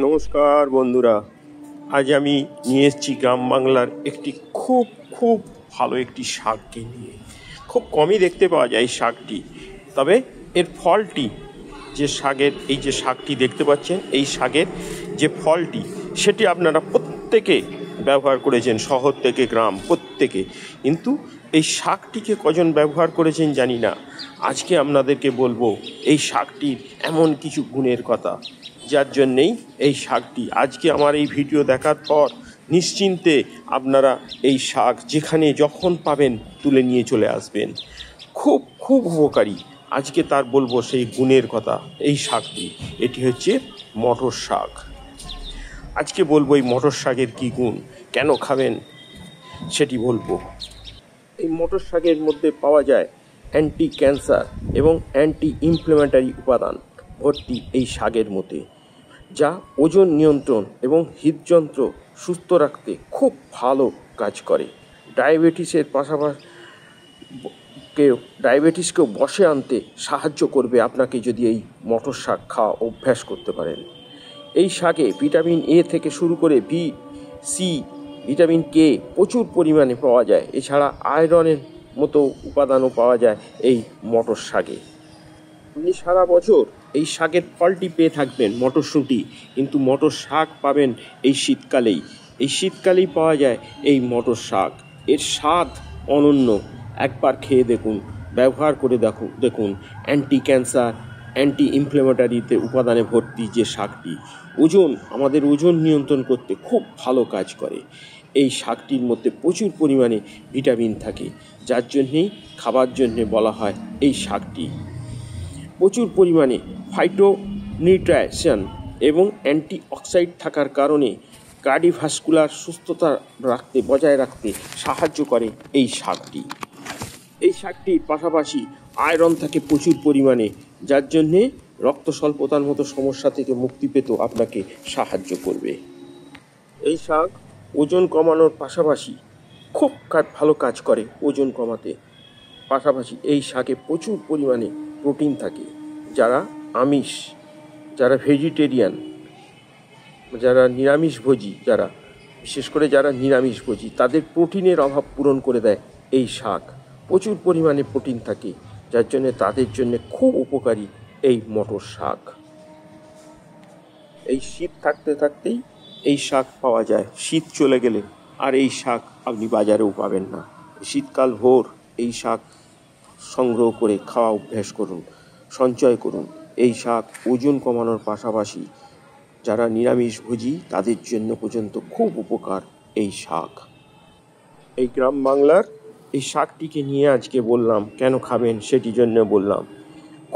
নমস্কার বন্ধুরা, আজ আমি নিয়ে এসেছি গ্রাম বাংলার একটি খুব খুব ভালো একটি শাককে নিয়ে। খুব কমই দেখতে পাওয়া যায় এই শাকটি, তবে এর ফলটি যে শাকের এই যে শাকটি দেখতে পাচ্ছেন, এই শাকের যে ফলটি সেটি আপনারা প্রত্যেকে ব্যবহার করেছেন, শহর থেকে গ্রাম প্রত্যেকে, কিন্তু এই শাকটিকে কজন ব্যবহার করেছেন জানি না। আজকে আপনাদেরকে বলবো এই শাকটির এমন কিছু গুণের কথা, যার জন্যেই এই শাকটি আজকে আমার এই ভিডিও দেখার পর নিশ্চিন্তে আপনারা এই শাক যেখানে যখন পাবেন তুলে নিয়ে চলে আসবেন। খুব খুব উপকারী। আজকে তার বলবো সেই গুণের কথা। এই শাকটি, এটি হচ্ছে মটর শাক। আজকে বলবো এই মটর শাকের কী গুণ, কেন খাবেন সেটি বলবো। এই মটর শাকের মধ্যে পাওয়া যায় অ্যান্টি ক্যান্সার এবং অ্যান্টি ইনফ্ল্যামেটরি উপাদান ভর্তি এই শাকের মধ্যে, যা ওজন নিয়ন্ত্রণ এবং হৃদযন্ত্র সুস্থ রাখতে খুব ভালো কাজ করে। ডায়াবেটিসকেও বশে আনতে সাহায্য করবে আপনাকে যদি এই মটর শাক খাওয়া অভ্যাস করতে পারেন। এই শাকে ভিটামিন এ থেকে শুরু করে বি, সি, ভিটামিন কে প্রচুর পরিমাণে পাওয়া যায়। এছাড়া আয়রনের মতো উপাদানও পাওয়া যায় এই মটর শাকে। আপনি সারা বছর এই শাকের ফলটি পেয়ে থাকবেন, মটরশুঁটি, কিন্তু মটর শাক পাবেন এই শীতকালেই। এই শীতকালেই পাওয়া যায় এই মটর শাক। এর স্বাদ অনন্য। একবার খেয়ে দেখুন, ব্যবহার করে দেখুন। অ্যান্টি ক্যান্সার, অ্যান্টি ইনফ্ল্যামেটরিতে উপাদানে ভর্তি যে শাকটি, আমাদের ওজন নিয়ন্ত্রণ করতে খুব ভালো কাজ করে। এই শাকটির মধ্যে প্রচুর পরিমাণে ভিটামিন থাকে, যার জন্যেই খাবার জন্যে বলা হয় এই শাকটি। প্রচুর পরিমাণে ফাইটোনিউট্রিশন এবং অ্যান্টিঅক্সিডেন্ট থাকার কারণে কার্ডিওভাস্কুলার সুস্থতা বজায় রাখতে সাহায্য করে এই শাকটি। এই শাকটির পাশাপাশি আয়রন থাকে প্রচুর পরিমাণে, যার জন্যে রক্ত স্বল্পতার মতো সমস্যা থেকে মুক্তি পেতেও আপনাকে সাহায্য করবে। এই শাক ওজন কমানোর পাশাপাশি খুব ভালো কাজ করে ওজন কমাতে। পাশাপাশি এই শাকে প্রচুর পরিমাণে প্রোটিন থাকে। যারা ভেজিটেরিয়ান, যারা নিরামিষভোজী, বিশেষ করে যারা নিরামিষভোজী, তাদের প্রোটিনের অভাব পূরণ করে দেয় এই শাক। প্রচুর পরিমাণে প্রোটিন থাকে, যার জন্য তাদের জন্য খুব উপকারী এই মটর শাক। এই শীত থাকতে থাকতেই এই শাক পাওয়া যায়। শীত চলে গেলে আর এই শাক আপনি বাজারেও পাবেন না। শীতকাল ভোর এই শাক সংগ্রহ করে খাওয়া অভ্যাস করুন, সঞ্চয় করুন। এই শাক ওজন কমানোর পাশাপাশি যারা নিরামিষভোজী তাদের জন্য পর্যন্ত খুব উপকার এই শাক। এই গ্রাম বাংলার এই শাকটিকে নিয়ে আজকে বললাম, কেন খাবেন সেটি জন্য বললাম।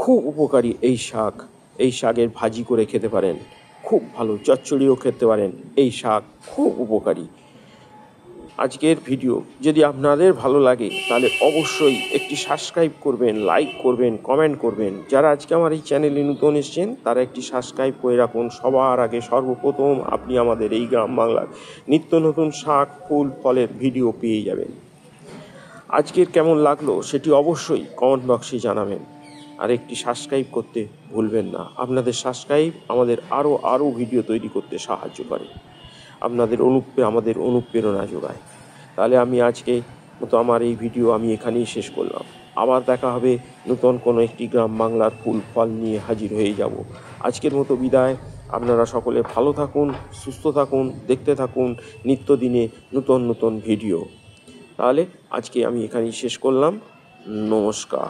খুব উপকারী এই শাক। এই শাকের ভাজি করে খেতে পারেন, খুব ভালো। চচ্চড়িও খেতে পারেন। এই শাক খুব উপকারী। আজকের ভিডিও যদি আপনাদের ভালো লাগে তাহলে অবশ্যই একটি সাবস্ক্রাইব করবেন, লাইক করবেন, কমেন্ট করবেন। যারা আজকে আমার এই চ্যানেলে নতুন এসেছেন তারা একটি সাবস্ক্রাইব করে রাখুন। সবার আগে সর্বপ্রথম আপনি আমাদের এই গ্রাম বাংলার নিত্য নতুন শাক, ফুল, ফলের ভিডিও পেয়ে যাবেন। আজকের কেমন লাগলো সেটি অবশ্যই কমেন্ট বক্সে জানাবেন। আর একটি সাবস্ক্রাইব করতে ভুলবেন না। আপনাদের সাবস্ক্রাইব আমাদের আরও ভিডিও তৈরি করতে সাহায্য করে, আমাদের অনুপ্রেরণা যোগায়। তাহলে আমি আজকে মতো আমার এই ভিডিও আমি এখানেই শেষ করলাম। আবার দেখা হবে, নতুন কোনো একটি গ্রাম বাংলার ফুল ফল নিয়ে হাজির হয়ে যাব। আজকের মতো বিদায়। আপনারা সকলে ভালো থাকুন, সুস্থ থাকুন, দেখতে থাকুন নিত্যদিনে নতুন নতুন ভিডিও। তাহলে আজকে আমি এখানেই শেষ করলাম। নমস্কার।